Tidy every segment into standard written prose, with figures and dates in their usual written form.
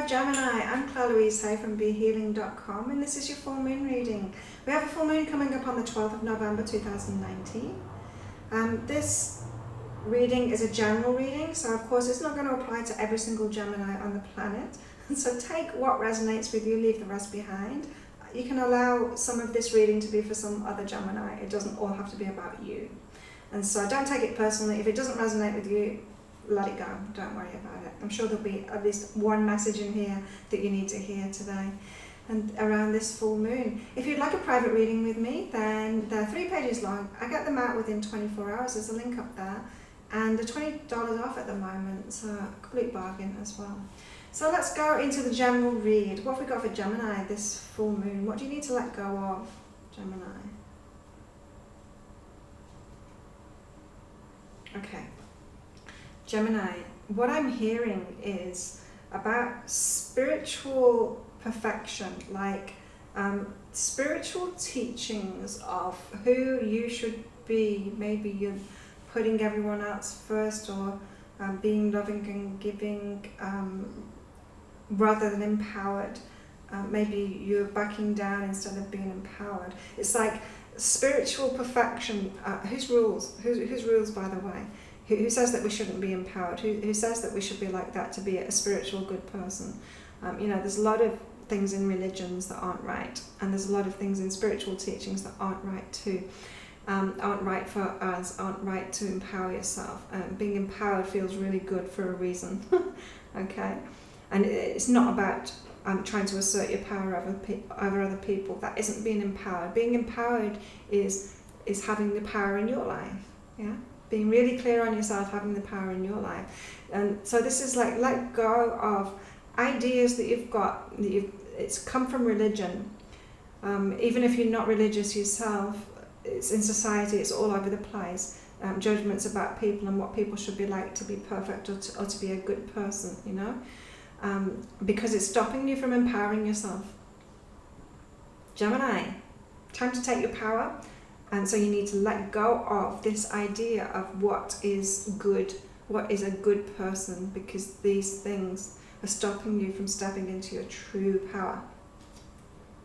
Hello Gemini, I'm Claire Louise Hay from BeHealing.com, and this is your full moon reading. We have a full moon coming up on the 12th of November 2019. This reading is a general reading, so of course it's not going to apply to every single Gemini on the planet. So take what resonates with you, leave the rest behind. You can allow some of this reading to be for some other Gemini. It doesn't all have to be about you. And so don't take it personally. If it doesn't resonate with you, let it go. Don't worry about it. I'm sure there'll be at least one message in here that you need to hear today and around this full moon. If you'd like a private reading with me, then they're 3 pages long. I get them out within 24 hours. There's a link up there. And they're $20 off at the moment, so a complete bargain as well. So let's go into the general read. What have we got for Gemini this full moon? What do you need to let go of, Gemini? Okay. Gemini, what I'm hearing is about spiritual perfection, like spiritual teachings of who you should be. Maybe you're putting everyone else first, or being loving and giving rather than empowered. Maybe you're backing down instead of being empowered. It's like spiritual perfection. Whose rules? Whose rules, by the way? Who says that we shouldn't be empowered? Who says that we should be like that to be a spiritual good person? There's a lot of things in religions that aren't right, and there's a lot of things in spiritual teachings that aren't right too. Aren't right for us, aren't right to empower yourself. Being empowered feels really good for a reason, okay? And it's not about trying to assert your power over other people. That isn't being empowered. Being empowered is having the power in your life, yeah? Being really clear on yourself, having the power in your life. And so this is like, let go of ideas that you've got, it's come from religion. Even if you're not religious yourself, it's in society, it's all over the place. Judgments about people and what people should be like to be perfect or to be a good person, because it's stopping you from empowering yourself. Gemini, time to take your power. And so you need to let go of this idea of what is good, what is a good person, because these things are stopping you from stepping into your true power.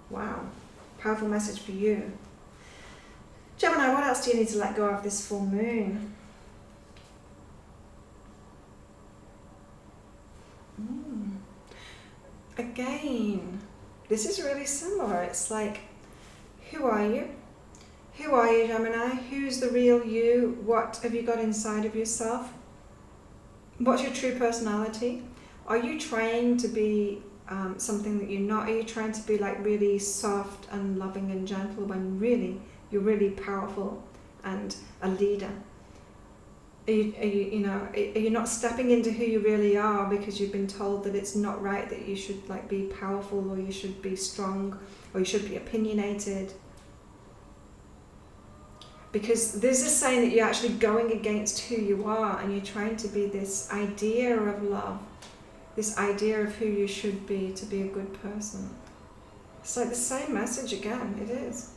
Wow, powerful message for you. Gemini, what else do you need to let go of this full moon? Again, this is really similar. It's like, who are you? Who are you, Gemini? Who's the real you? What have you got inside of yourself? What's your true personality? Are you trying to be something that you're not? Are you trying to be like really soft and loving and gentle when really you're really powerful and a leader? Are you not stepping into who you really are because you've been told that it's not right, that you should like be powerful, or you should be strong, or you should be opinionated? Because there's this saying that you're actually going against who you are, and you're trying to be this idea of love, this idea of who you should be to be a good person. It's like the same message again, it is.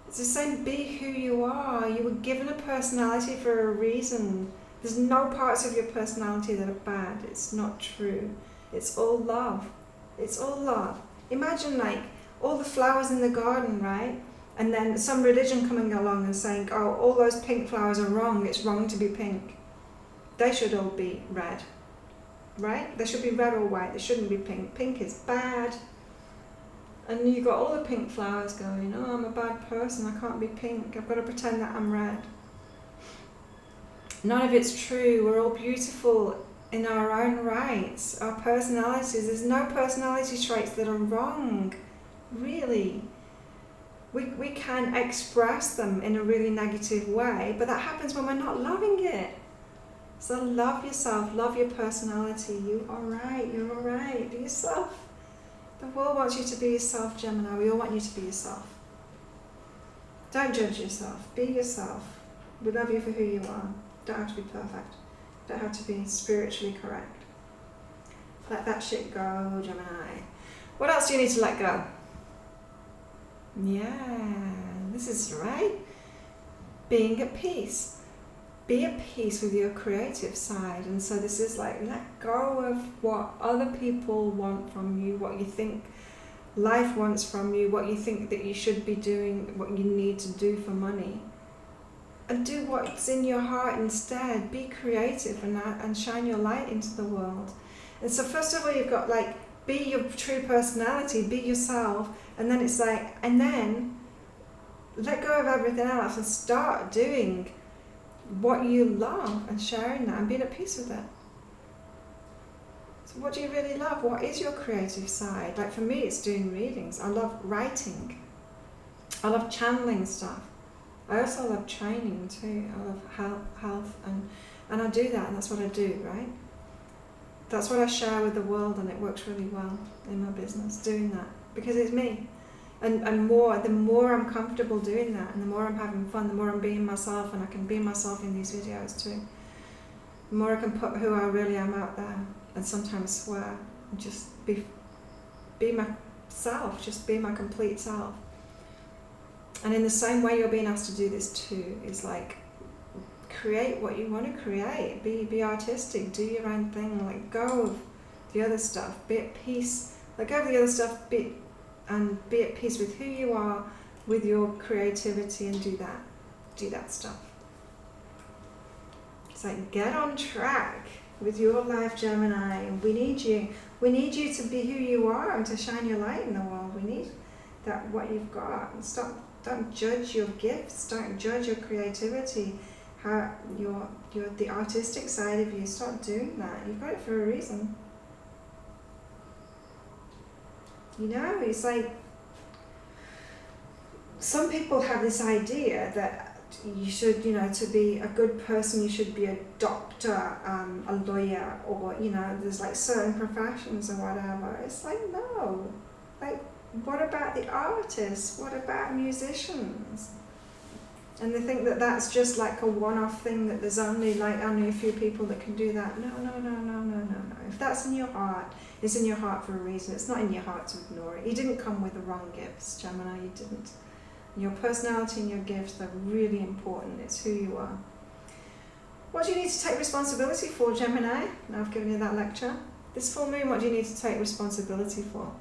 It's the same, be who you are. You were given a personality for a reason. There's no parts of your personality that are bad. It's not true. It's all love. It's all love. Imagine like all the flowers in the garden, right? And then some religion coming along and saying, oh, all those pink flowers are wrong. It's wrong to be pink. They should all be red, right? They should be red or white. They shouldn't be pink. Pink is bad. And you've got all the pink flowers going, oh, I'm a bad person. I can't be pink. I've got to pretend that I'm red. None of it's true. We're all beautiful in our own rights. Our personalities, there's no personality traits that are wrong, really. We can express them in a really negative way, but that happens when we're not loving it. So love yourself, love your personality. You are right, you're all right, be yourself. The world wants you to be yourself, Gemini. We all want you to be yourself. Don't judge yourself, be yourself. We love you for who you are. Don't have to be perfect. Don't have to be spiritually correct. Let that shit go, Gemini. What else do you need to let go? Yeah, this is right. Being at peace. be at peace with your creative side. And so this is like, let go of what other people want from you, what you think life wants from you, what you think that you should be doing, what you need to do for money. And do what's in your heart instead. Be creative and shine your light into the world. And so first of all, you've got like, be your true personality, be yourself. And then it's like, and then let go of everything else and start doing what you love and sharing that and being at peace with it. So what do you really love? What is your creative side? Like for me, it's doing readings. I love writing. I love channeling stuff. I also love training too. I love health and I do that, and that's what I do, right? That's what I share with the world, and it works really well in my business, doing that, because it's me. And the more I'm comfortable doing that, and the more I'm having fun, the more I'm being myself, and I can be myself in these videos too. The more I can put who I really am out there, and sometimes swear, and just be myself, just be my complete self. And in the same way you're being asked to do this too, is like, create what you want to create, be artistic, do your own thing, let go of the other stuff, be at peace, let go of the other stuff, be at peace with who you are, with your creativity, and do that stuff. It's like, get on track with your life, Gemini, and we need you to be who you are and to shine your light in the world. We need that, what you've got, and don't judge your gifts, don't judge your creativity, how the artistic side of you. Stop doing that. You've got it for a reason. You know, it's like, some people have this idea that you should, to be a good person, you should be a doctor, a lawyer, or, there's like certain professions or whatever. It's like, no. Like, what about the artists? What about musicians? And they think that that's just like a one-off thing, that there's only a few people that can do that. No. If that's in your heart, it's in your heart for a reason. It's not in your heart to ignore it. You didn't come with the wrong gifts, Gemini, you didn't. Your personality and your gifts, they're really important. It's who you are. What do you need to take responsibility for, Gemini? Now I've given you that lecture. This full moon, what do you need to take responsibility for?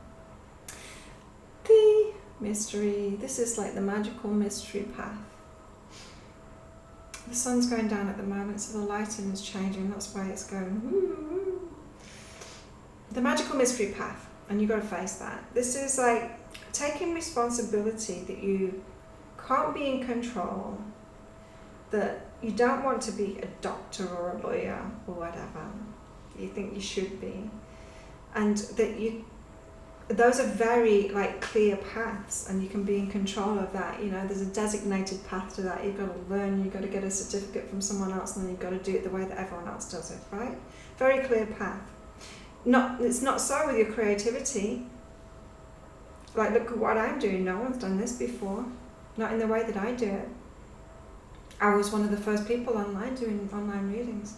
The mystery. This is like the magical mystery path. The sun's going down at the moment, so the lighting is changing. That's why it's going woo. The magical mystery path, and you've got to face that. This is like taking responsibility that you can't be in control, that you don't want to be a doctor or a lawyer or whatever you think you should be, and that those are very clear paths, and you can be in control of that. There's a designated path to that. You've got to learn, you've got to get a certificate from someone else, and then you've got to do it the way that everyone else does it, right? Very clear path. It's not so with your creativity. Like, look at what I'm doing. No one's done this before. Not in the way that I do it. I was one of the first people online doing online readings.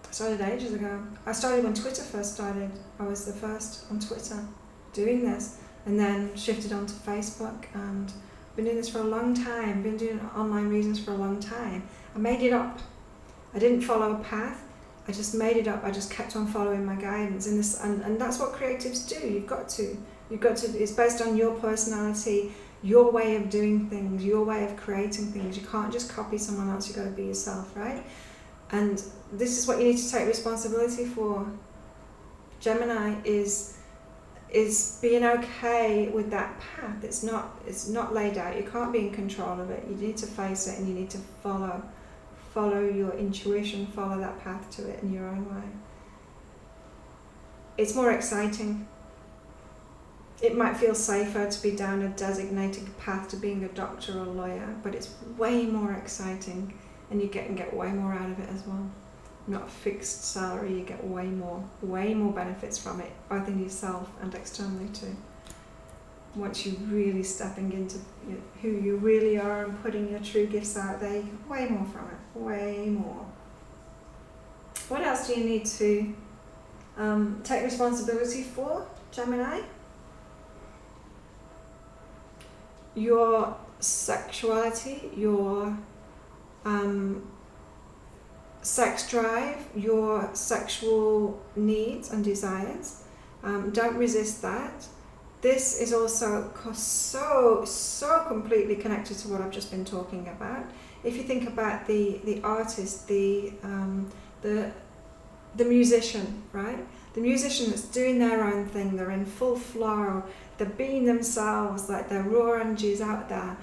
I started ages ago. I started when Twitter first started. I was the first on Twitter doing this, and then shifted onto Facebook, and been doing this for a long time, been doing online readings for a long time. I made it up. I didn't follow a path. I just made it up. I just kept on following my guidance, and that's what creatives do. You've got to, it's based on your personality, your way of doing things, your way of creating things. You can't just copy someone else, you've got to be yourself, right? And this is what you need to take responsibility for, Gemini, is being okay with that path. It's not laid out. You can't be in control of it. You need to face it, and you need to follow your intuition, follow that path to it in your own way. It's more exciting. It might feel safer to be down a designated path to being a doctor or a lawyer, but it's way more exciting, and you can get way more out of it as well. Not a fixed salary, you get way more benefits from it, both in yourself and externally too. Once you're really stepping into who you really are and putting your true gifts out there, you get way more from it, way more. What else do you need to take responsibility for, Gemini? Your sexuality, your sex drive, your sexual needs and desires. Don't resist that. This is also so completely connected to what I've just been talking about. If you think about the artist, the musician, right? The musician that's doing their own thing, they're in full flow, they're being themselves, like their raw energy is out there,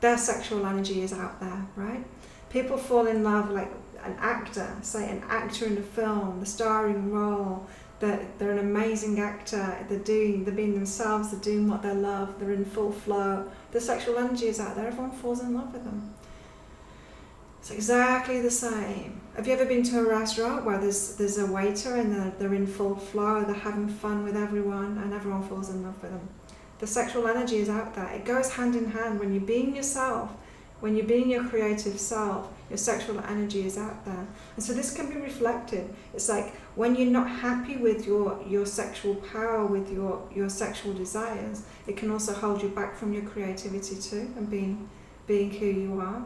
their sexual energy is out there, right? People fall in love, like an actor, say an actor in a film, the starring role, they're an amazing actor, they're being themselves, they're doing what they love, they're in full flow, the sexual energy is out there, everyone falls in love with them. It's exactly the same. Have you ever been to a restaurant where there's a waiter and they're in full flow, they're having fun with everyone and everyone falls in love with them? The sexual energy is out there. It goes hand in hand. When you're being yourself, when you're being your creative self, your sexual energy is out there. And so this can be reflected. It's like when you're not happy with your sexual power, with your sexual desires, it can also hold you back from your creativity too and being who you are.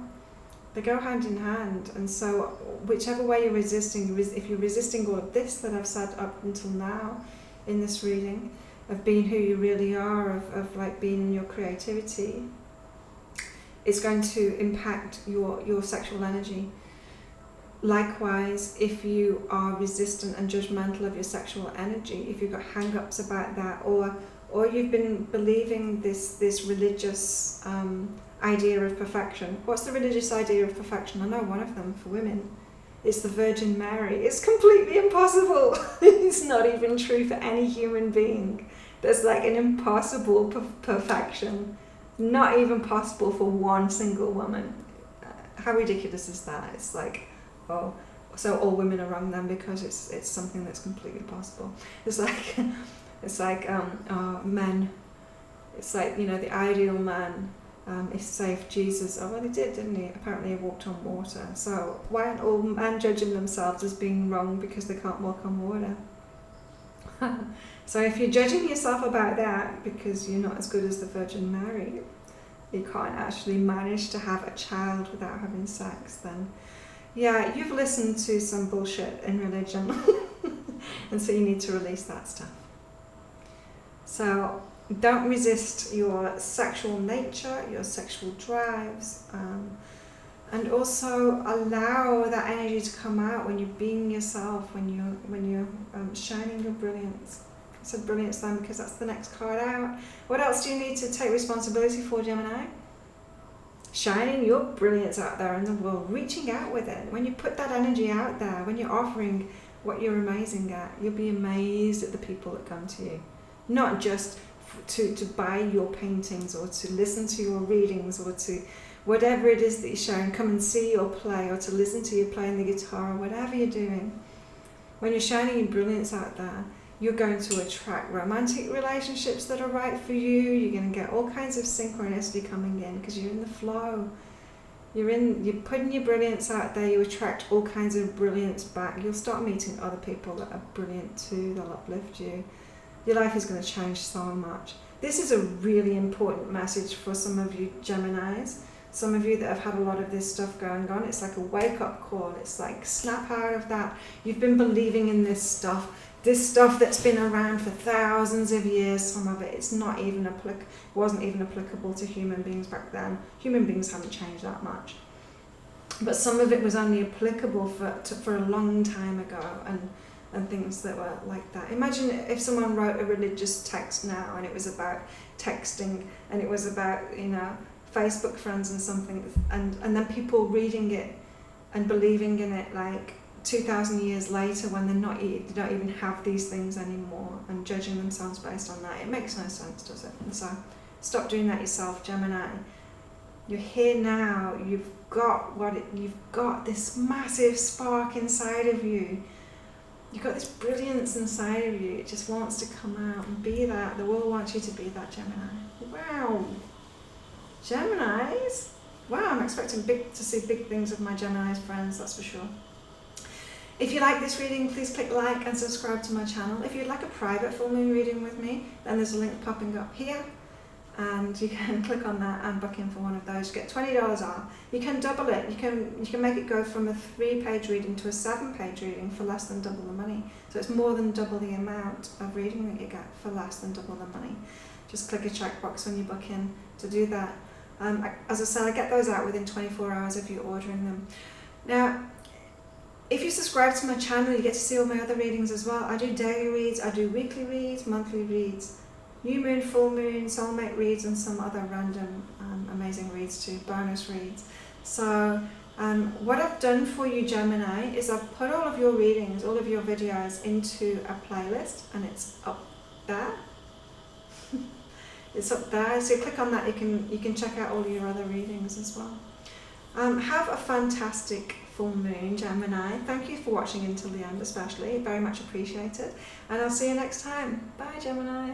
They go hand in hand, and so whichever way you're resisting, if you're resisting all of this that I've said up until now in this reading, of being who you really are, of like being in your creativity, it's going to impact your sexual energy. Likewise, if you are resistant and judgmental of your sexual energy, if you've got hang-ups about that, or you've been believing this religious idea of perfection. What's the religious idea of perfection? I know one of them for women. It's the Virgin Mary. It's completely impossible. It's not even true for any human being. There's like an impossible perfection. Not even possible for one single woman. How ridiculous is that? It's like, oh, so all women are wrong then because it's something that's completely possible. It's like men. It's like, the ideal man. If Jesus, well he did, didn't he? Apparently he walked on water. So why aren't all men judging themselves as being wrong because they can't walk on water? So if you're judging yourself about that because you're not as good as the Virgin Mary, you can't actually manage to have a child without having sex, then yeah, you've listened to some bullshit in religion. And so you need to release that stuff. So don't resist your sexual nature, your sexual drives, and also allow that energy to come out when you're being yourself, when you're shining your brilliance. I said brilliance then because that's the next card out. What else do you need to take responsibility for, Gemini? Shining your brilliance out there in the world, reaching out with it. When you put that energy out there, when you're offering what you're amazing at, you'll be amazed at the people that come to you. Not just to buy your paintings or to listen to your readings or to whatever it is that you're sharing, come and see your play or to listen to you playing the guitar or whatever you're doing. When you're shining your brilliance out there, you're going to attract romantic relationships that are right for you. You're going to get all kinds of synchronicity coming in because you're in the flow. You're putting your brilliance out there, you attract all kinds of brilliance back. You'll start meeting other people that are brilliant too, they'll uplift you. Your life is going to change so much. This is a really important message for some of you Geminis. Some of you that have had a lot of this stuff going on. It's like a wake-up call. It's like snap out of that. You've been believing in this stuff that's been around for thousands of years. Some of it wasn't even applicable to human beings back then. Human beings haven't changed that much. But some of it was only applicable for a long time ago, and things that were like that. Imagine if someone wrote a religious text now and it was about texting and it was about, Facebook friends and something, and then people reading it and believing in it like 2,000 years later when they don't even have these things anymore and judging themselves based on that. It makes no sense, does it? And so stop doing that yourself, Gemini. You're here now. You've got this massive spark inside of you. You've got this brilliance inside of you. It just wants to come out and be that. The world wants you to be that, Gemini. Wow. Geminis. Wow, I'm expecting to see big things of my Geminis friends, that's for sure. If you like this reading, please click like and subscribe to my channel. If you'd like a private full moon reading with me, then there's a link popping up here. and you can click on that and book in for one of those. You get $20 off. You can double it. You can make it go from a 3-page reading to a 7-page reading for less than double the money. So it's more than double the amount of reading that you get for less than double the money. Just click a checkbox when you book in to do that. As I said, I get those out within 24 hours if you're ordering them. Now, if you subscribe to my channel, you get to see all my other readings as well. I do daily reads, I do weekly reads, monthly reads, new moon, full moon, soulmate reads, and some other random amazing reads too, bonus reads. So what I've done for you, Gemini, is I've put all of your readings, all of your videos into a playlist, and it's up there. It's up there, so you click on that, you can check out all your other readings as well. Have a fantastic full moon, Gemini. Thank you for watching until the end, especially. Very much appreciated. And I'll see you next time. Bye, Gemini.